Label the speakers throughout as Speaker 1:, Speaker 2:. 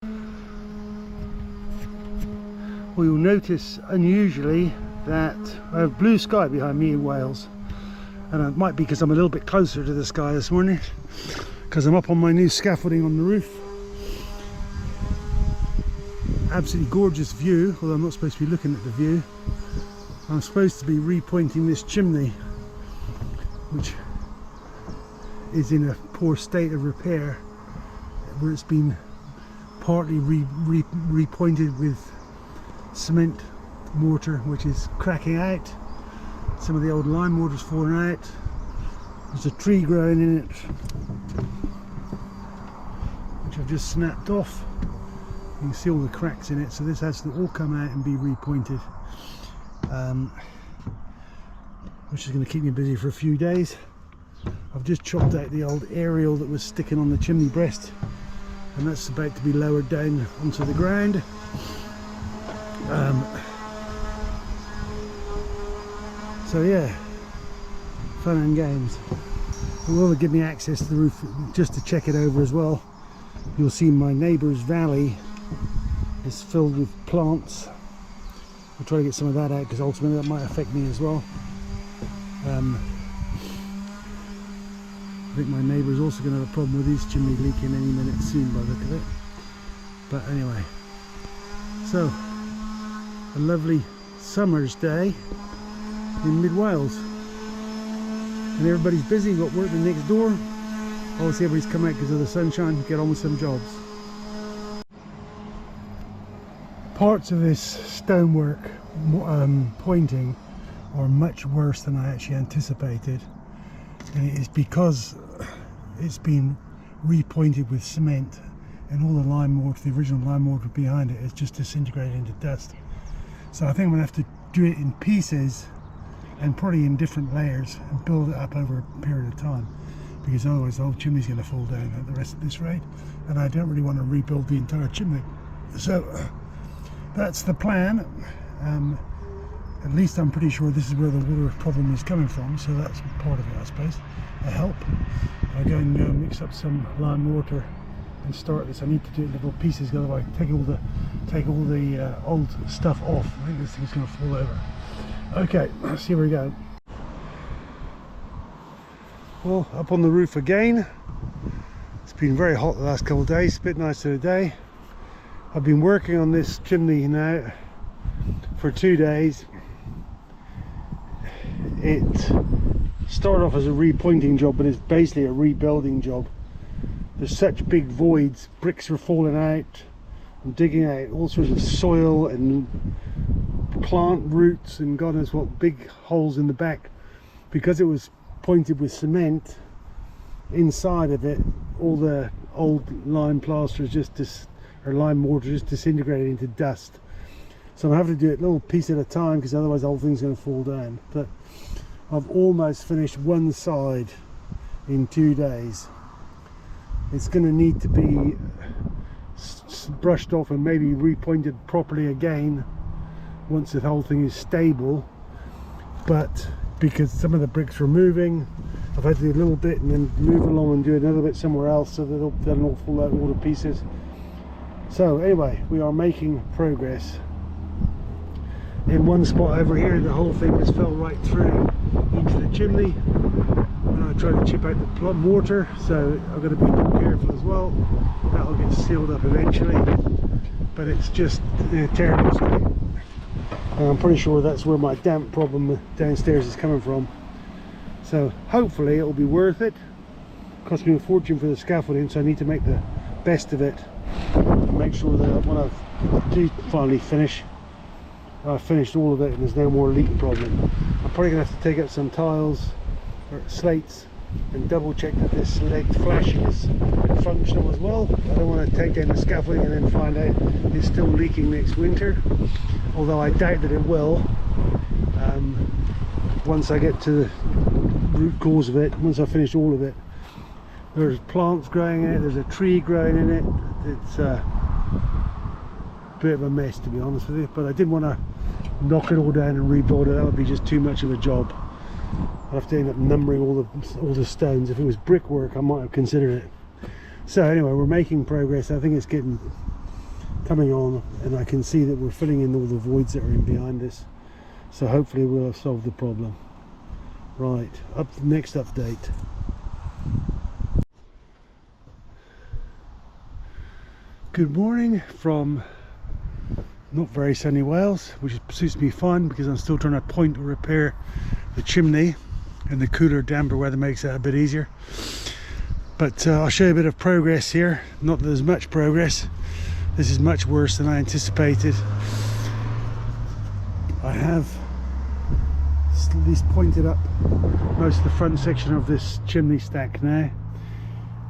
Speaker 1: Well, you'll notice unusually that I have blue sky behind me in Wales, and it might be because I'm a little bit closer to the sky this morning because I'm up on my new scaffolding on the roof. Absolutely gorgeous view, although I'm not supposed to be looking at the view. I'm supposed to be repointing this chimney, which is in a poor state of repair, where it's been partly repointed with cement mortar, which is cracking out. Some of the old lime mortar's fallen out. There's a tree growing in it, which I've just snapped off. You can see all the cracks in it, so this has to all come out and be repointed, which is going to keep me busy for a few days. I've just chopped out the old aerial that was sticking on the chimney breast, and that's about to be lowered down onto the ground. So yeah, fun and games. It will give me access to the roof just to check it over as well. You'll see my neighbour's valley is filled with plants. I'll try to get some of that out because ultimately that might affect me as well. I think my neighbour is also going to have a problem with his chimney leaking any minute soon by the look of it. But anyway, so a lovely summer's day in mid Wales, and everybody's busy, got work next door. Obviously everybody's come out because of the sunshine, get on with some jobs. Parts of this stonework pointing are much worse than I actually anticipated, and it is because it's been repointed with cement, and all the lime mortar, the original lime mortar behind it, is just disintegrated into dust. So I think I'm going to have to do it in pieces and probably in different layers and build it up over a period of time, because otherwise the whole chimney's going to fall down at the rest of this rate, and I don't really want to rebuild the entire chimney. So that's the plan. At least I'm pretty sure this is where the water problem is coming from, so that's part of it, I suppose. A help. I'll go and mix up some lime mortar and start this. I need to do it in little pieces, otherwise take all the old stuff off. I think this thing's going to fall over. Okay, let's see where we go. Well, up on the roof again. It's been very hot the last couple of days, a bit nicer today. I've been working on this chimney now for 2 days. It started off as a repointing job, but it's basically a rebuilding job. There's such big voids, bricks were falling out. I'm digging out all sorts of soil and plant roots and God knows what, big holes in the back. Because it was pointed with cement, inside of it, all the old lime plaster is lime mortar just disintegrated into dust. So I'm having to do it a little piece at a time, because otherwise the whole thing's going to fall down. But I've almost finished one side in 2 days. It's going to need to be brushed off and maybe repointed properly again once the whole thing is stable, but because some of the bricks were moving, I've had to do a little bit and then move along and do another bit somewhere else, so they'll all fall out all to pieces. So anyway, we are making progress. In one spot over here, the whole thing just fell right through into the chimney when I tried to chip out the mortar, so I've got to be more careful as well. That'll get sealed up eventually, but it's just in a terrible state. And I'm pretty sure that's where my damp problem downstairs is coming from. So hopefully it'll be worth it. Cost me a fortune for the scaffolding, so I need to make the best of it and make sure that when I do finally finish, I've finished all of it and there's no more leak problem. I'm probably going to have to take up some tiles or slates and double check that this slate flashing is functional as well. I don't want to take down the scaffolding and then find out it's still leaking next winter, although I doubt that it will. Once I get to the root cause of it, once I've finished all of it. There's plants growing in it, there's a tree growing in it. It's a bit of a mess, to be honest with you, but I didn't want to knock it all down and rebuild it. That would be just too much of a job. I'd have to end up numbering all the stones. If it was brickwork, I might have considered it. So anyway, we're making progress. I think it's getting coming on, and I can see that we're filling in all the voids that are in behind this, so hopefully we'll have solved the problem. Right, next update. Good morning from not very sunny Wales, which suits me fine because I'm still trying to point or repair the chimney, and the cooler, damper weather makes that a bit easier. But I'll show you a bit of progress here. Not that there's much progress. This is much worse than I anticipated. I have at least pointed up most of the front section of this chimney stack now,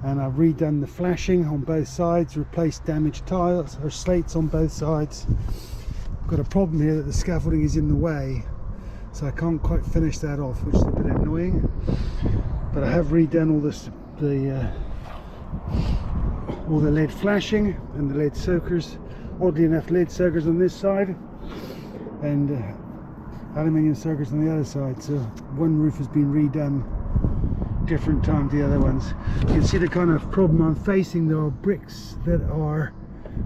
Speaker 1: and I've redone the flashing on both sides, replaced damaged tiles or slates on both sides. I've got a problem here that the scaffolding is in the way, so I can't quite finish that off, which is a bit annoying. But I have redone all the lead flashing and the lead soakers. Oddly enough, lead soakers on this side and aluminium soakers on the other side. So one roof has been redone different time to the other ones. You can see the kind of problem I'm facing. There are bricks that are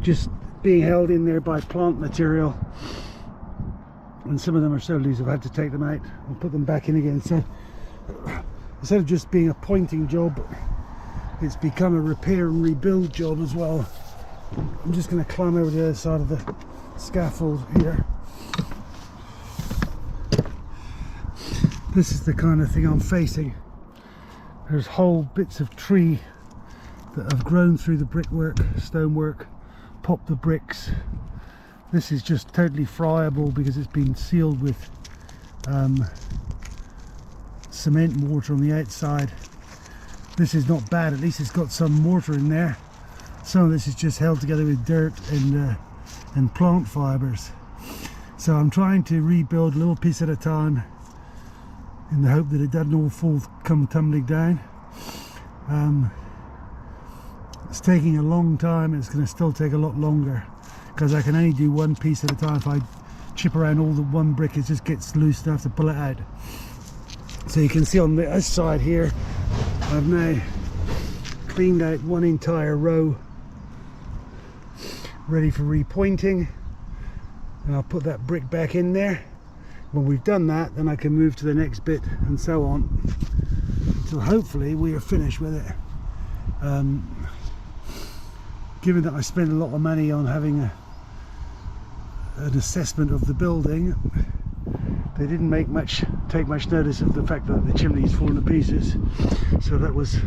Speaker 1: just being held in there by plant material, and some of them are so loose I've had to take them out and put them back in again. So instead of just being a pointing job, it's become a repair and rebuild job as well. I'm just going to climb over the other side of the scaffold here. This is the kind of thing I'm facing. There's whole bits of tree that have grown through the brickwork, stonework, popped the bricks. This is just totally friable because it's been sealed with cement mortar on the outside. This is not bad, at least it's got some mortar in there. Some of this is just held together with dirt and plant fibres. So I'm trying to rebuild a little piece at a time in the hope that it doesn't all come tumbling down. It's taking a long time, and it's going to still take a lot longer because I can only do one piece at a time. If I chip around all the one brick, it just gets loose and I have to pull it out. So you can see on the other side here, I've now cleaned out one entire row ready for repointing, and I'll put that brick back in there. When we've done that, then I can move to the next bit and so on. So hopefully we are finished with it. Given that I spent a lot of money on having an assessment of the building, they didn't take much notice of the fact that the chimney is falling to pieces, so that was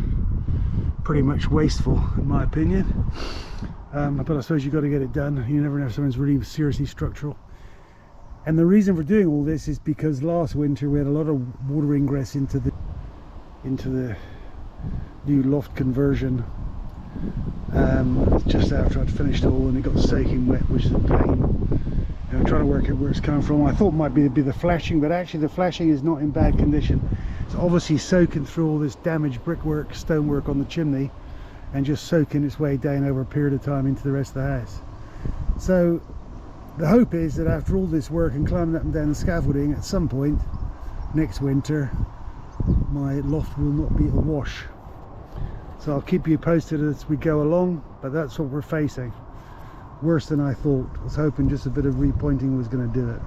Speaker 1: pretty much wasteful in my opinion. But I suppose you've got to get it done. You never know if something's really seriously structural. And the reason for doing all this is because last winter we had a lot of water ingress into the new loft conversion just after I'd finished it all, and it got soaking wet, which is a pain. I'm trying to work out where it's coming from. I thought it might be the flashing, but actually the flashing is not in bad condition. It's obviously soaking through all this damaged brickwork, stonework on the chimney, and just soaking its way down over a period of time into the rest of the house. So the hope is that after all this work and climbing up and down the scaffolding, at some point next winter my loft will not be awash. So I'll keep you posted as we go along, but that's what we're facing. Worse than I thought. I was hoping just a bit of repointing was going to do it.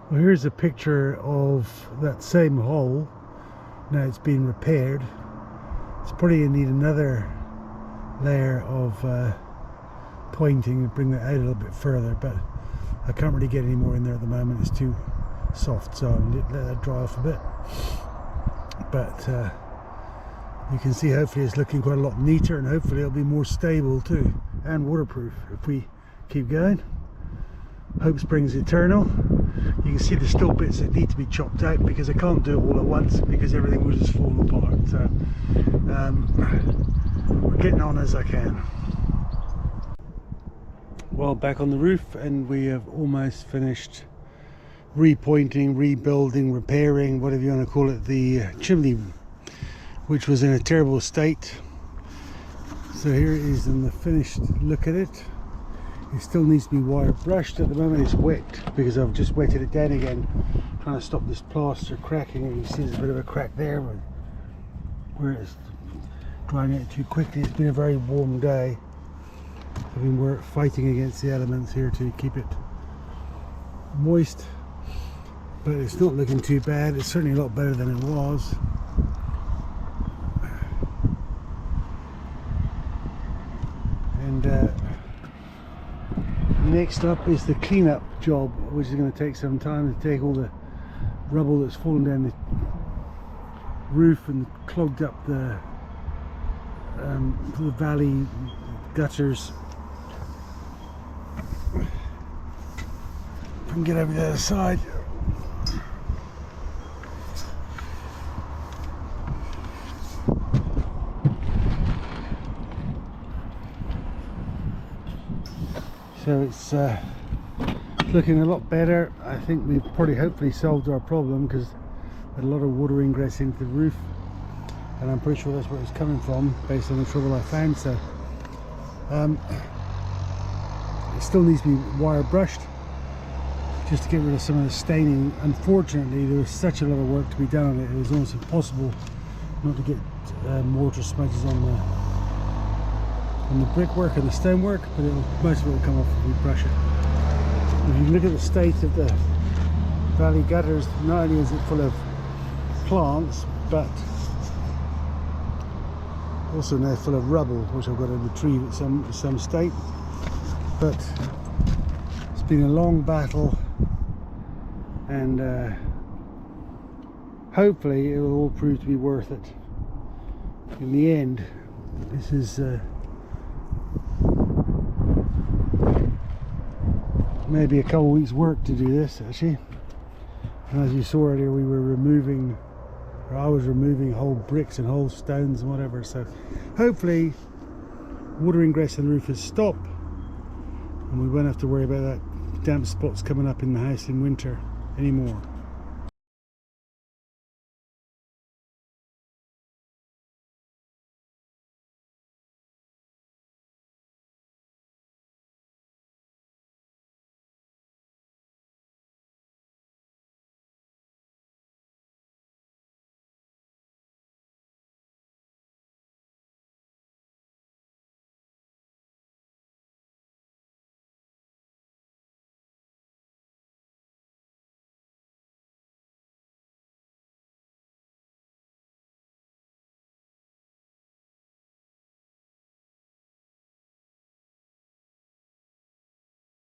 Speaker 1: Well, here's a picture of that same hole. Now it's been repaired. It's probably going to need another layer of pointing to bring that out a little bit further, but I can't really get any more in there at the moment. It's too soft, so I'll let that dry off a bit. But you can see hopefully it's looking quite a lot neater, and hopefully it'll be more stable too and waterproof if we keep going. Hope springs eternal. You can see there's still bits that need to be chopped out because I can't do it all at once because everything will just fall apart. So we're getting on as I can. Well, back on the roof, and we have almost finished repointing, rebuilding, repairing, whatever you want to call it, the chimney, which was in a terrible state. So here it is in the finished look at it. It still needs to be wire brushed. At the moment it's wet because I've just wetted it down again, trying to stop this plaster cracking. You can see there's a bit of a crack there, but where it's drying out too quickly. It's been a very warm day. I mean, we're fighting against the elements here to keep it moist, but it's not looking too bad. It's certainly a lot better than it was. And next up is the cleanup job, which is going to take some time to take all the rubble that's fallen down the roof and clogged up the valley gutters. If I can get over the other side. So it's looking a lot better. I think we've probably hopefully solved our problem, because a lot of water ingress into the roof, and I'm pretty sure that's where it's coming from based on the trouble I found. So it still needs to be wire brushed just to get rid of some of the staining. Unfortunately, there was such a lot of work to be done on it, it was almost impossible not to get mortar smudges on the brickwork and the stonework, but most of it will come off if we brush it. If you look at the state of the valley gutters, not only is it full of plants, but also now full of rubble, which I've got to retrieve at some state. But it's been a long battle, and hopefully it will all prove to be worth it. In the end, this is maybe a couple of weeks work to do this, actually. And as you saw earlier, we were removing, or I was removing whole bricks and whole stones and whatever. So hopefully water ingress in the roof has stopped, and we won't have to worry about that damp spots coming up in the house in winter anymore.